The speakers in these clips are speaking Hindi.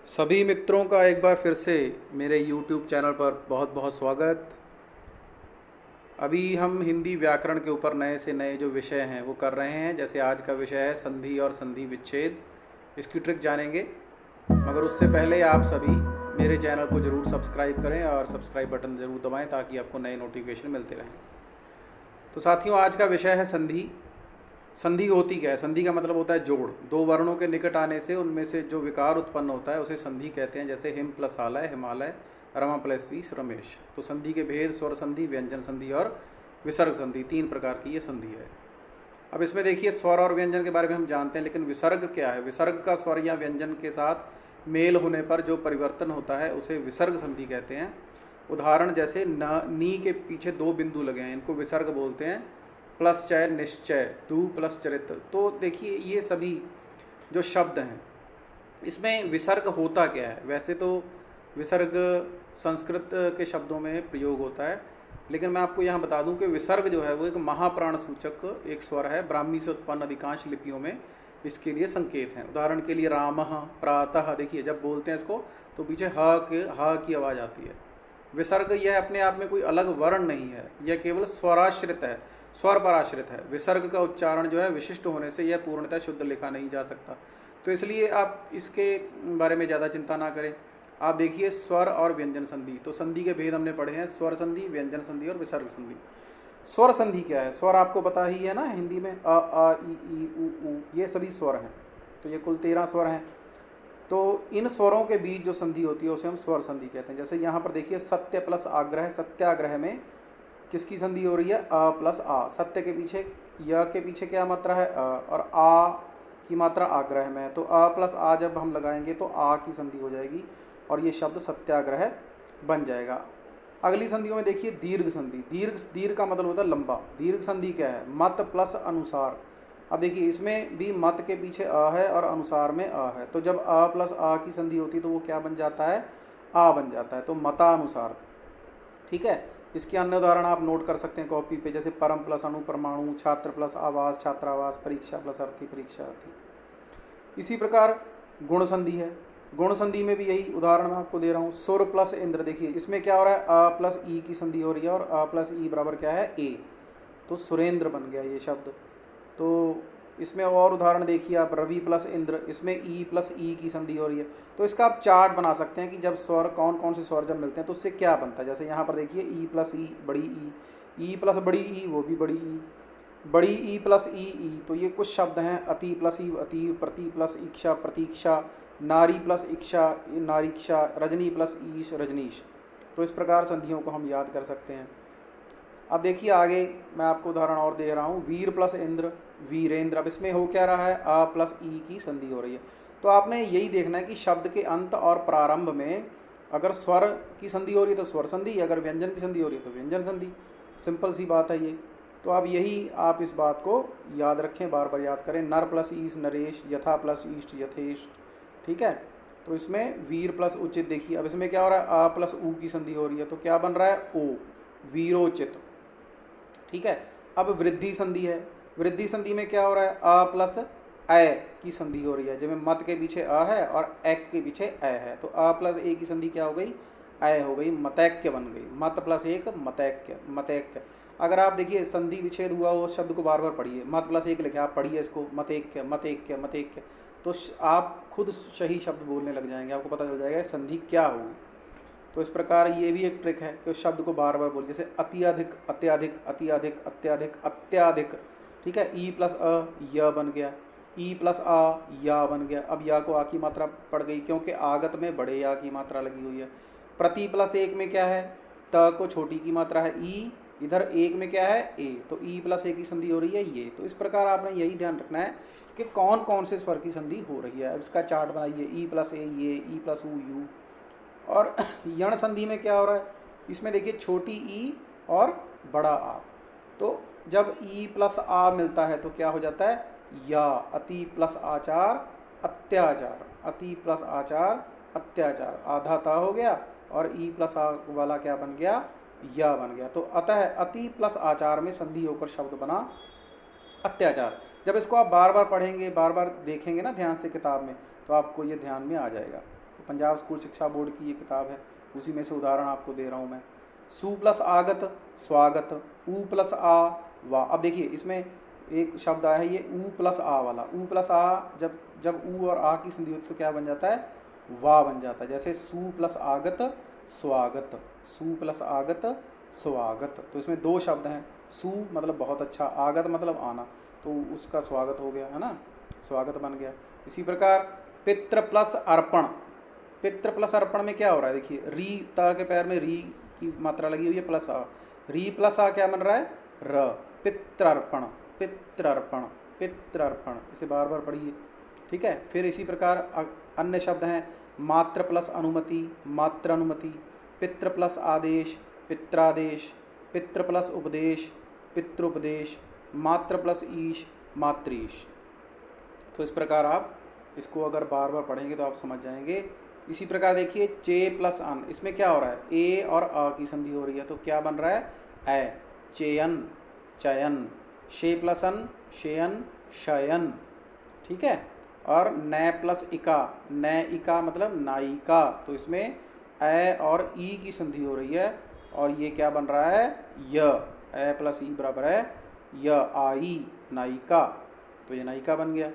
सभी मित्रों का एक बार फिर से मेरे YouTube चैनल पर बहुत बहुत स्वागत। अभी हम हिंदी व्याकरण के ऊपर नए से नए जो विषय हैं वो कर रहे हैं। जैसे आज का विषय है संधि और संधि विच्छेद, इसकी ट्रिक जानेंगे। मगर उससे पहले आप सभी मेरे चैनल को ज़रूर सब्सक्राइब करें और सब्सक्राइब बटन ज़रूर दबाएं ताकि आपको नए नोटिफिकेशन मिलते रहें। तो साथियों, आज का विषय है संधि। संधि होती क्या है? संधि का मतलब होता है जोड़। दो वर्णों के निकट आने से उनमें से जो विकार उत्पन्न होता है उसे संधि कहते हैं। जैसे हिम प्लस आलय हिमालय, रमा प्लस वीस रमेश। तो संधि के भेद स्वर संधि, व्यंजन संधि और विसर्ग संधि, तीन प्रकार की ये संधि है। अब इसमें देखिए, स्वर और व्यंजन के बारे में हम जानते हैं, लेकिन विसर्ग क्या है? विसर्ग का स्वर या व्यंजन के साथ मेल होने पर जो परिवर्तन होता है उसे विसर्ग संधि कहते हैं। उदाहरण जैसे नी के पीछे दो बिंदु लगे हैं, इनको विसर्ग बोलते हैं। प्लस चय निश्चय, दु प्लस चरित्र। तो देखिए, ये सभी जो शब्द हैं इसमें विसर्ग होता क्या है? वैसे तो विसर्ग संस्कृत के शब्दों में प्रयोग होता है, लेकिन मैं आपको यहाँ बता दूं कि विसर्ग जो है वो एक महाप्राण सूचक एक स्वर है। ब्राह्मी से उत्पन्न अधिकांश लिपियों में इसके लिए संकेत हैं। उदाहरण के लिए रामः, प्रातः। देखिए, जब बोलते हैं इसको तो पीछे ह की आवाज़ आती है। विसर्ग यह अपने आप में कोई अलग वर्ण नहीं है, यह केवल स्वराश्रित है, स्वर पर आश्रित है। विसर्ग का उच्चारण जो है विशिष्ट होने से यह पूर्णतः शुद्ध लिखा नहीं जा सकता। तो इसलिए आप इसके बारे में ज़्यादा चिंता ना करें। आप देखिए, स्वर और व्यंजन संधि। तो संधि के भेद हमने पढ़े हैं, स्वर संधि, व्यंजन संधि और विसर्ग संधि। स्वर संधि क्या है? स्वर आपको पता ही है ना, हिंदी में आ ई उ, ये सभी स्वर हैं। तो ये कुल 13 स्वर हैं। तो इन स्वरों के बीच जो संधि होती है उसे हम स्वर संधि कहते हैं। जैसे यहाँ पर देखिए, सत्य प्लस आग्रह, सत्याग्रह में किसकी संधि हो रही है? अ प्लस आ। सत्य के पीछे, य के पीछे क्या मात्रा है? अ, और आ की मात्रा आग्रह में है, तो अ प्लस आ जब हम लगाएंगे तो आ की संधि हो जाएगी और ये शब्द सत्याग्रह बन जाएगा। अगली संधियों में देखिए, दीर्घ संधि। दीर्घ का मतलब होता है लंबा। दीर्घ संधि क्या है? मत प्लस अनुसार। अब देखिए, इसमें भी मत के पीछे अ है और अनुसार में अ है, तो जब अ प्लस आ की संधि होती है तो वो क्या बन जाता है? आ बन जाता है। तो मतानुसार। ठीक है। इसके अन्य उदाहरण आप नोट कर सकते हैं कॉपी पे, जैसे परम प्लस अणु परमाणु, छात्र प्लस आवास छात्रावास, परीक्षा प्लस अर्थी परीक्षार्थी। इसी प्रकार गुण संधि है। गुण संधि में भी यही उदाहरण मैं आपको दे रहा हूँ। सुर प्लस इंद्र। देखिए, इसमें क्या हो रहा है? अ प्लस ई की संधि हो रही है और अ प्लस ई बराबर क्या है? ए। तो सुरेंद्र बन गया ये शब्द। तो इसमें और उदाहरण देखिए आप, रवि प्लस इंद्र, इसमें ई प्लस ई की संधि हो रही है। तो इसका आप चार्ट बना सकते हैं कि जब स्वर कौन कौन से स्वर जब मिलते हैं तो उससे क्या बनता है। जैसे यहाँ पर देखिए, ई प्लस ई बड़ी ई प्लस बड़ी ई वो भी बड़ी ई प्लस ई। तो ये कुछ शब्द हैं। अति प्लस ई अति, प्रति प्लस इक्षा प्रतीक्षा, नारी प्लस इक्षा नारीक्षा, रजनी प्लस ईश रजनीश। तो इस प्रकार संधियों को हम याद कर सकते हैं। अब देखिए आगे मैं आपको उदाहरण और दे रहा हूँ। वीर प्लस इंद्र वीरेंद्र। अब इसमें हो क्या रहा है? अ प्लस ई की संधि हो रही है। तो आपने यही देखना है कि शब्द के अंत और प्रारंभ में अगर स्वर की संधि हो रही है तो स्वर संधि, अगर व्यंजन की संधि हो रही है तो व्यंजन संधि। सिंपल सी बात है ये। तो अब यही आप इस बात को याद रखें, बार बार याद करें। नर प्लस ईश नरेश, यथा प्लस ईष्ट यथेश। ठीक है। तो इसमें वीर प्लस उचित। देखिए, अब इसमें क्या हो रहा है? अ प्लस ऊ की संधि हो रही है, तो क्या बन रहा है? ओ, वीरोचित। ठीक है। अब वृद्धि संधि है। वृद्धि संधि में क्या हो रहा है? अ प्लस ए की संधि हो रही है, जिसमें मत के पीछे अ है और एक के पीछे ए है। तो अ प्लस ए की संधि क्या हो गई? ए हो गई, मतैक्य बन गई। मत प्लस एक मतैक्य, मतैक्य। अगर आप देखिए संधि विच्छेद हुआ हो उस शब्द को बार बार पढ़िए। मत प्लस एक लिखे, आप पढ़िए इसको, मतैक्य मतैक्य मतैक्य। तो आप खुद सही शब्द बोलने लग जाएंगे, आपको पता चल जाएगा संधि क्या होगी। तो इस प्रकार ये भी एक ट्रिक है कि उस शब्द को बार बार बोल, जैसे अत्यधिक अत्याधिक अत्यधिक अत्याधिक अत्याधिक। ठीक है। ई प्लस अ य बन गया, ई प्लस आ या बन गया। अब या को आ की मात्रा पड़ गई क्योंकि आगत में बड़े या की मात्रा लगी हुई है। प्रति प्लस एक में क्या है? त को छोटी की मात्रा है ई, इधर एक में क्या है? ए। तो ई प्लस ए की संधि हो रही है ये। तो इस प्रकार आपने यही ध्यान रखना है कि कौन कौन से स्वर की संधि हो रही है। अब इसका चार्ट बनाइए। ई प्लस ए ये, ई प्लस ऊ यू। और यण संधि में क्या हो रहा है? इसमें देखिए, छोटी ई और बड़ा आ। तो जब ई प्लस आ मिलता है तो क्या हो जाता है? या। अति प्लस आचार अत्याचार, अति प्लस आचार अत्याचार। आधा ता हो गया और ई प्लस आ वाला क्या बन गया? या बन गया। तो अतः अति प्लस आचार में संधि होकर शब्द बना अत्याचार। जब इसको आप बार बार पढ़ेंगे, बार बार देखेंगे ना ध्यान से किताब में, तो आपको ये ध्यान में आ जाएगा। तो पंजाब स्कूल शिक्षा बोर्ड की ये किताब है, उसी में से उदाहरण आपको दे रहा हूँ मैं। सु प्लस आगत स्वागत, उ प्लस आ वाह। अब देखिए इसमें एक शब्द आया है ये उ प्लस आ वाला, उ प्लस आ जब उ और आ की संधि होती तो क्या बन जाता है, वाह बन जाता है। जैसे सु प्लस आगत स्वागत, सु प्लस आगत स्वागत, तो इसमें दो शब्द हैं, सु मतलब बहुत अच्छा, आगत मतलब आना, तो उसका स्वागत हो गया है ना, स्वागत बन गया। इसी प्रकार पितृ प्लस अर्पण, पितृ प्लस अर्पण में क्या हो रहा है, देखिए री, ता के पैर में री की मात्रा लगी हुई है, प्लस आ, री प्लस आ क्या बन रहा है, र, पितृर्पण, पितृर्पण, पितृर्पण, इसे बार बार पढ़िए, ठीक है। फिर इसी प्रकार अन्य शब्द हैं, मात्र प्लस अनुमति, मात्र अनुमति, पितृ प्लस आदेश, पित्रादेश, पितृ प्लस उपदेश, पितृपदेश, मात्र प्लस ईश, मातृईश। तो इस प्रकार आप इसको अगर बार बार पढ़ेंगे तो आप समझ जाएंगे। इसी प्रकार देखिए चे प्लस अन, इसमें क्या हो रहा है, ए और अ की संधि हो रही है, तो क्या बन रहा है, ए, चेयन, चयन, शे प्लस अन, शेयन, शयन, ठीक है। और नै प्लस इका, नै इका मतलब नायिका, तो इसमें ए और ई की संधि हो रही है, और ये क्या बन रहा है, य, ए प्लस ई बराबर है य, आई, नायिका, तो ये नायिका बन गया।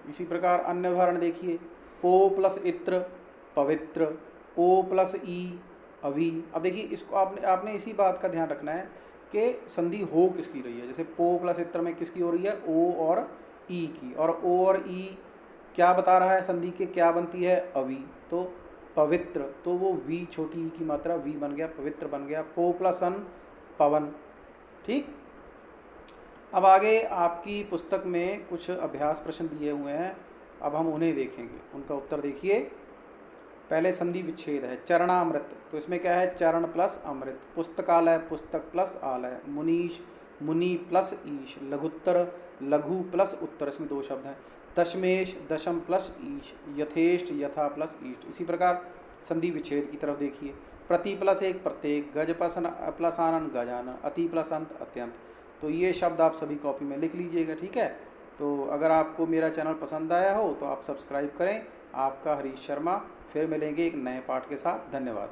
इसी प्रकार अन्य उदाहरण देखिए, पो प्लस इत्र पवित्र, ओ प्लस ई अभी। अब देखिए इसको आपने इसी बात का ध्यान रखना है कि संधि हो किसकी रही है। जैसे पो प्लस इत्र में किसकी हो रही है, ओ और ई की, और ओ और ई क्या बता रहा है, संधि के क्या बनती है, अवी, तो पवित्र, तो वो वी छोटी ई की मात्रा वी बन गया, पवित्र बन गया। पो प्लस अन पवन, ठीक। अब आगे आपकी पुस्तक में कुछ अभ्यास प्रश्न दिए हुए हैं, अब हम उन्हें देखेंगे, उनका उत्तर देखिए। पहले संधि विच्छेद है, चरणामृत, तो इसमें क्या है, चरण प्लस अमृत, पुस्तकालय, पुस्तक प्लस आलय, मुनीश, मुनि प्लस ईश, लघुत्तर, लघु प्लस उत्तर, इसमें दो शब्द हैं, दशमेश, दशम प्लस ईश, यथेष्ट, यथा प्लस ईष्ट। इसी प्रकार संधि विच्छेद की तरफ देखिए, प्रति प्लस एक प्रत्येक, गज प्लस आनन गजानन, अति प्लस अंत अत्यंत। तो ये शब्द आप सभी कॉपी में लिख लीजिएगा, ठीक है। तो अगर आपको मेरा चैनल पसंद आया हो तो आप सब्सक्राइब करें। आपका हरीश शर्मा, फिर मिलेंगे एक नए पाठ के साथ, धन्यवाद।